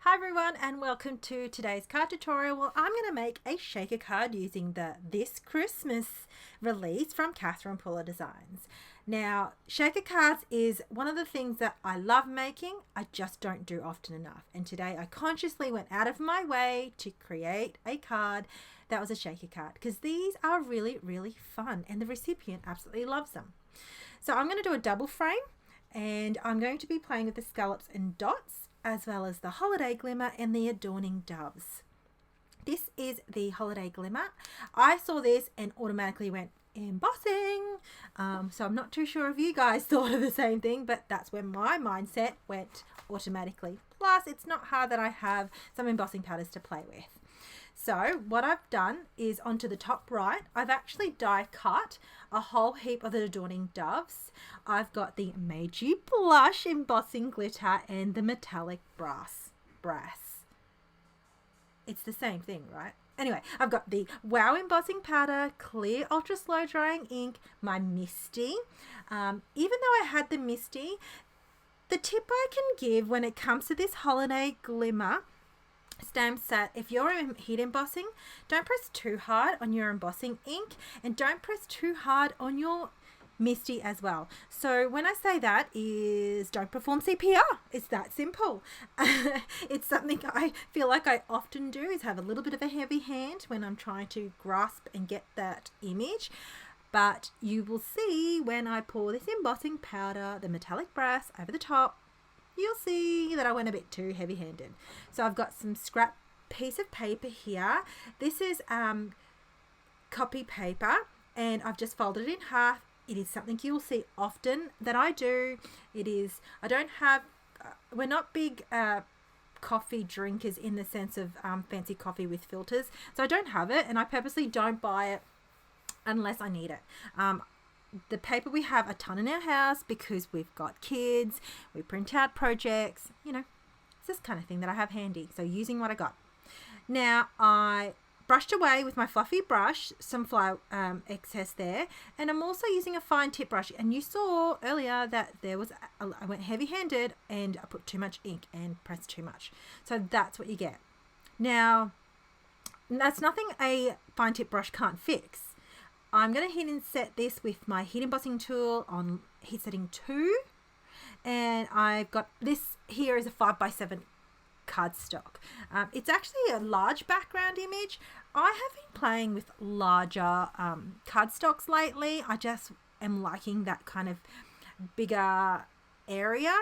Hi everyone and welcome to today's card tutorial. Well, I'm going to make a shaker card using the This Christmas release from Catherine Puller Designs. Now, shaker cards is one of the things that I love making, I just don't do often enough. And today I consciously went out of my way to create a card that was a shaker card because these are really, really fun and the recipient absolutely loves them. So I'm going to do a double frame and I'm going to be playing with the scallops and dots, as well as the holiday glimmer and the adorning doves. This is the holiday glimmer. I saw this and automatically went embossing. So I'm not too sure if you guys thought of the same thing, but that's where my mindset went automatically. Plus, it's not hard that I have some embossing powders to play with. So what I've done is onto the top right, I've actually die cut a whole heap of the adorning doves. I've got the Meiji blush embossing glitter and the metallic brass. It's the same thing, right? Anyway, I've got the WOW embossing powder, clear ultra slow drying ink, my Misty. Even though I had the Misty, the tip I can give when it comes to this holiday glimmer stamp set, if you're heat embossing, don't press too hard on your embossing ink and don't press too hard on your Misty as well. So when I say that is don't perform CPR. It's that simple. It's something I feel like I often do, is have a little bit of a heavy hand when I'm trying to grasp and get that image. But you will see when I pour this embossing powder, the metallic brass over the top, you'll see that I went a bit too heavy-handed. So I've got some scrap piece of paper here. This is copy paper and I've just folded it in half. It is something you'll see often that I do. I don't have, we're not big coffee drinkers in the sense of fancy coffee with filters. So I don't have it and I purposely don't buy it unless I need it. The paper we have a ton in our house because we've got kids, we print out projects, it's this kind of thing that I have handy. So using what I got. Now I brushed away with my fluffy brush some flour excess there, and I'm also using a fine tip brush, and you saw earlier that I went heavy handed and I put too much ink and pressed too much. So that's what you get. Now that's nothing a fine tip brush can't fix. I'm going to heat and set this with my heat embossing tool on heat setting 2. And I've got this here is a 5x7 cardstock. It's actually a large background image. I have been playing with larger cardstocks lately. I just am liking that kind of bigger area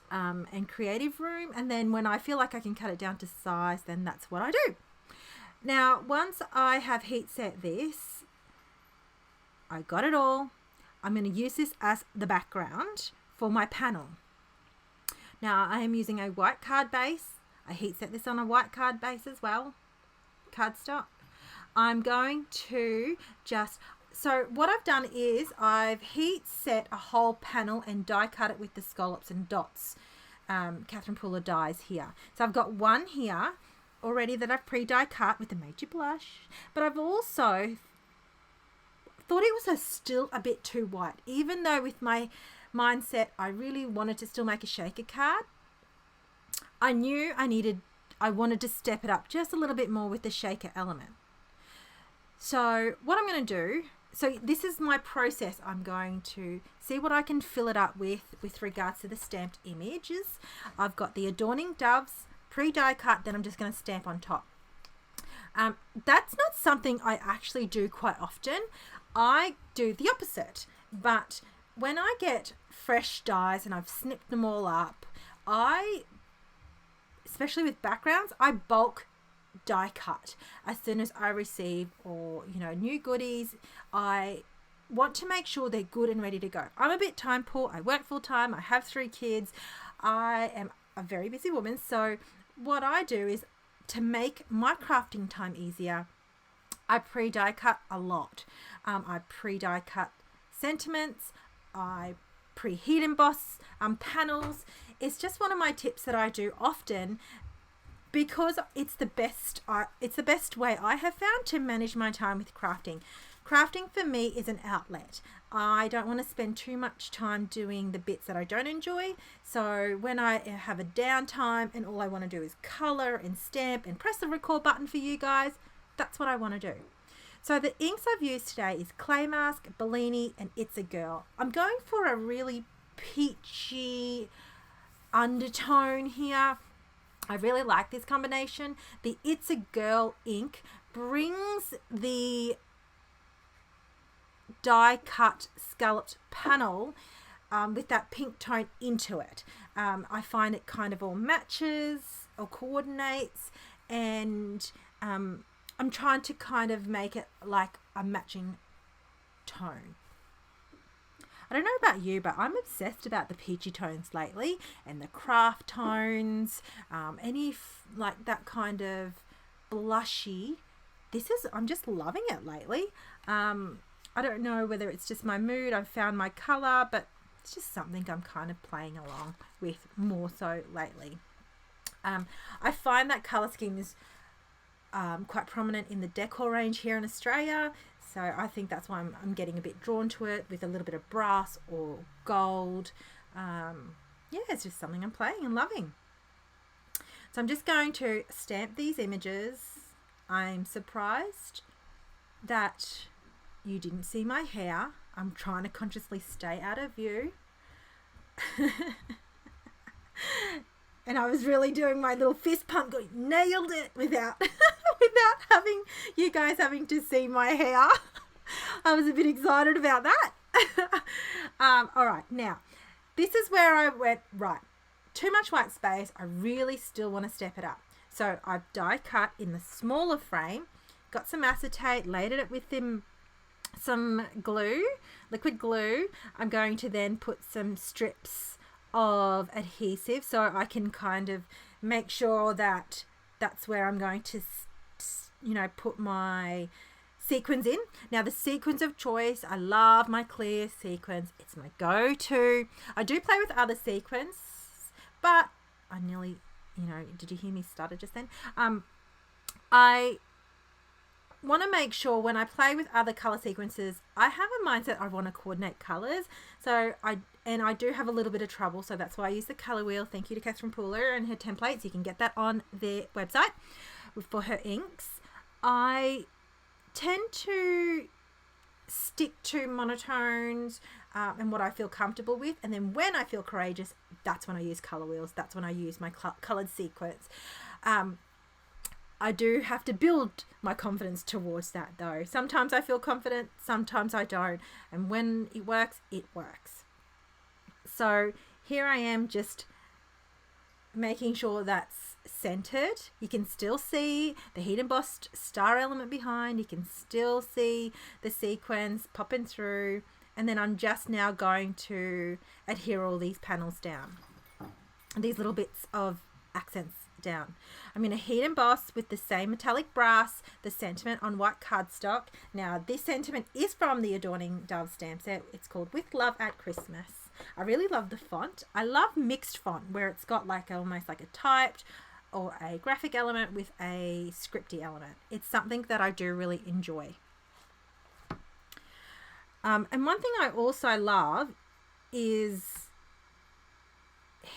and creative room. And then when I feel like I can cut it down to size, then that's what I do. Now, once I have heat set this, I got it all. I'm going to use this as the background for my panel. Now I am using a white card base. I heat set this on a white card base as well, cardstock. I'm going to so what I've done is I've heat set a whole panel and die cut it with the scallops and dots. Catherine Puller dies here. So I've got one here already that I've pre-die cut with the Meiji blush, but I've also thought it was still a bit too white, even though with my mindset I really wanted to still make a shaker card. I knew I wanted to step it up just a little bit more with the shaker element. So what I'm going to do, so this is my process. I'm going to see what I can fill it up with regards to the stamped images. I've got the adorning doves pre-die cut, then I'm just going to stamp on top. That's not something I actually do quite often. I do the opposite, but when I get fresh dies and I've snipped them all up, especially with backgrounds, I bulk die cut as soon as I receive new goodies. I want to make sure they're good and ready to go. I'm a bit time poor. I work full time. I have 3 kids. I am a very busy woman. So what I do is to make my crafting time easier, I pre-die cut a lot. I pre-die cut sentiments. I pre-heat emboss panels. It's just one of my tips that I do often because it's the best way I have found to manage my time with crafting. Crafting for me is an outlet. I don't want to spend too much time doing the bits that I don't enjoy. So when I have a downtime and all I want to do is color and stamp and press the record button for you guys, that's what I want to do. So the inks I've used today is Clay Mask, Bellini, and It's a Girl. I'm going for a really peachy undertone here. I really like this combination. The It's a Girl ink brings the die cut scalloped panel with that pink tone into it. I find it kind of all matches or coordinates, and I'm trying to kind of make it like a matching tone. I don't know about you, but I'm obsessed about the peachy tones lately, and the craft tones, like that kind of blushy. I'm just loving it lately. I don't know whether it's just my mood. I've found my color, but it's just something I'm kind of playing along with more so lately. I find that color scheme is quite prominent in the decor range here in Australia, so I think that's why I'm getting a bit drawn to it, with a little bit of brass or gold. Yeah, it's just something I'm playing and loving. So I'm just going to stamp these images. I'm surprised that you didn't see my hair. I'm trying to consciously stay out of view. And I was really doing my little fist pump, going, nailed it, without without having you guys having to see my hair. I was a bit excited about that. All right, now this is where I went, right, too much white space. I really still want to step it up. So I've die cut in the smaller frame, got some acetate, laid it with some glue, liquid glue. I'm going to then put some strips of adhesive so I can kind of make sure that that's where I'm going to, put my sequins in. Now the sequins of choice, I love my clear sequins. It's my go-to. I do play with other sequins, but I nearly, did you hear me stutter just then? I want to make sure when I play with other color sequences, I have a mindset I want to coordinate colors. So I do have a little bit of trouble, so that's why I use the color wheel. Thank you to Catherine Pooler and her templates. You can get that on their website for her inks. I tend to stick to monotones and what I feel comfortable with, and then when I feel courageous, that's when I use color wheels. That's when I use my colored sequence. I do have to build my confidence towards that, though. Sometimes I feel confident, sometimes I don't, and when it works, it works. So here I am, just making sure that's centered. You can still see the heat embossed star element behind. You can still see the sequins popping through, and then I'm just now going to adhere all these panels down, these little bits of accents down. I'm going to heat emboss with the same metallic brass the sentiment on white cardstock. Now this sentiment is from the Adorning Dove stamp set. It's called With Love at Christmas. I really love the font. I love mixed font where it's got like almost like a typed or a graphic element with a scripty element. It's something that I do really enjoy. And one thing I also love is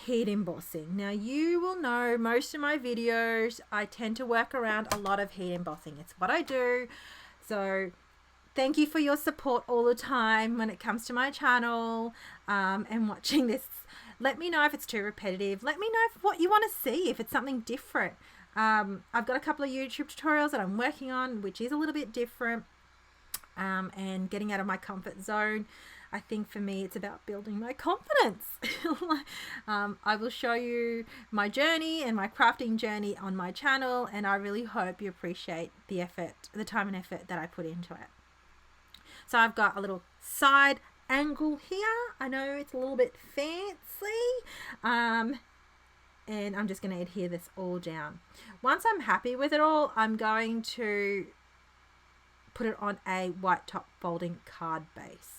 heat embossing. Now you will know most of my videos I tend to work around a lot of heat embossing. It's what I do. So thank you for your support all the time when it comes to my channel and watching this. Let me know if it's too repetitive. Let me know what you want to see, if it's something different. I've got a couple of YouTube tutorials that I'm working on, which is a little bit different, and getting out of my comfort zone. I think for me, it's about building my confidence. I will show you my journey and my crafting journey on my channel, and I really hope you appreciate the effort, the time and effort that I put into it. So I've got a little side angle here. I know it's a little bit fancy, and I'm just going to adhere this all down. Once I'm happy with it all, I'm going to put it on a white top folding card base.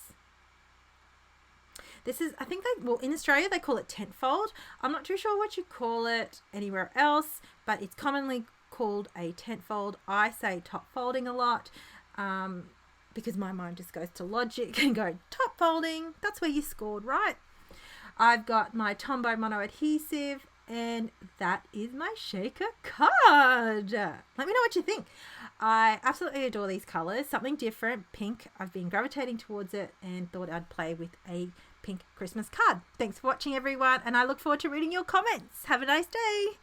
This is, I think in Australia they call it tent fold. I'm not too sure what you call it anywhere else, but it's commonly called a tent fold. I say top folding a lot. because my mind just goes to logic and go top folding. That's where you scored, right? I've got my Tombow Mono Adhesive, and that is my shaker card. Let me know what you think. I absolutely adore these colors. Something different, pink. I've been gravitating towards it and thought I'd play with a pink Christmas card. Thanks for watching, everyone, and I look forward to reading your comments. Have a nice day.